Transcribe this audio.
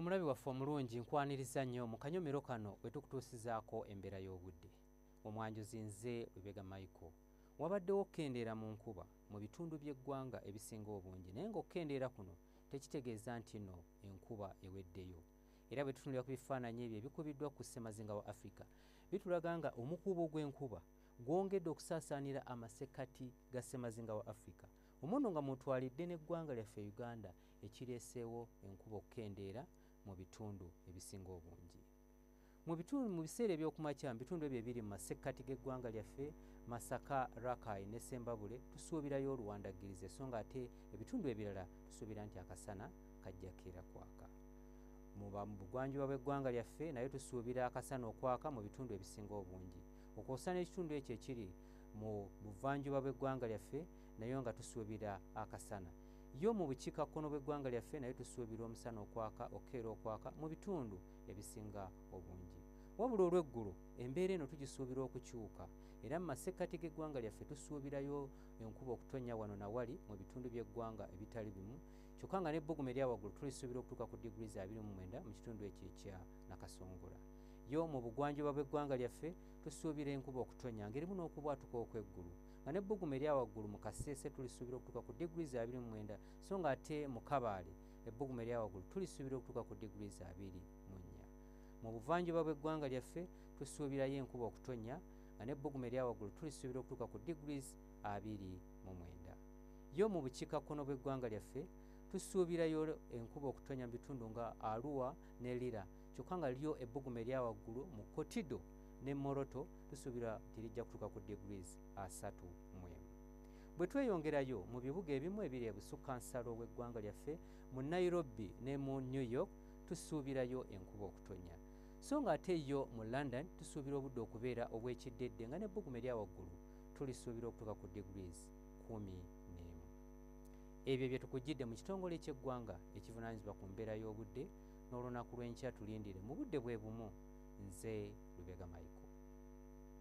Omulabi waffe omulungi nkwaniriza nnyo mu kanyomero kano we tukutuusizaako embeera y'obudde. Omwanjuzi nze Lubega Michael. Wabaddewo okkendeera mu nkuba mu bitundu by'eggwanga ebisinga obungi naye ng'okkendeera kuno tekitegeeza nti nno enkuba eweddeyo. Era bwe tutunulira ku bifaananyi ebyo ebikubiddwa ku ssemazinga wa Africa bitulaga nga omukuubo gw'enkuba gwongedde okusaasaanira amasekkati ga ssemazinga wa Africa. Omuno nga mutwalidde n'eggwanga lyaffe Uganda ekireeseewo enkuba okkendeera mu bitundu ebisinga obungi. Mu biseera eby'okumakya mu bitundu ebyo ebiri mu masekkati g'eggwanga lyaffe Masaka, Rakai ne Ssembabule tusuubirayo oluwandagirize so nga ate ebitundu ebirala tusuubira nti akasana kajja keera kwaka. Mu bugwanjuba bw'eggwanga lyaffe naye tusuubira akasana okwaka mu bitundu ebisinga obungi. Okwosa n'ekitundu ekyo ekiri mu buvanjuba bw'eggwanga lyaffe naye nga tusuubira akasana. Yo mu bukiikakkono bw'eggwanga lyaffe naye tusuubira omusana okwaka okeera okwaka mu bitundu ebisinga obungi. Wabula olw'eggulu embeera eno tugisuubira okukyuka era mu masekkati g'eggwanga lyaffe tusuubirayo enkuba okutonnya wano na wali mu bitundu by'eggwanga ebitali bimu kyokka nga n'ebbugumu erya waggulu tulisuubira okutuuka ku digurizi 29 mu kitundu ekyo ekya Nakasongola. Yo mu bugwanjuba bw'eggwanga lyaffe tusuubira enkuba okutonnya ng'erimu n'okubwatuka okw'eggulu nga n'ebbugumu erya waggulu mu Kasese tulisuubira okutuuka ku digurizi 29 so nga ate mu Kabaale ebbugumu erya waggulu tulisuubira okutuuka ku digurizi 24. Mu buvanjuba bw'eggwanga lyaffe tusuubirayo enkuba okutonnya nga n'ebbugumu erya waggulu tulisuubira okutuuka ku digurizi 29. Yo mu bukiikakkono bw'eggwanga lyaffe tusuubirayo enkuba okutonnya mu bitundu nga Arua ne Lira kyokka nga lyo ebbugumu erya waggulu mu Kotido ne Moroto tusuubira nti lijja kutuuka ku digurizi 31. Bwe tweyongerayo mu bibuga ebimu ebiri ebusukkansalo bw'eggwanga lyaffe mu Nairobi ne mu New York tusuubirayo enkuba okutonnya so nga ate yo mu London tusuubira obudde okubeera obw'ekiddedde nga n'ebbugumu erya waggulu tulisuubira okutuuka ku digurizi 11. Ebyo bye tukujjidde mu kitongole ky'eggwanga ekivunaanyizibwa ku mbeera y'obudde n'olunaku lw'enkya tulindire mu budde bwe bumu. Nze Lubega Michael.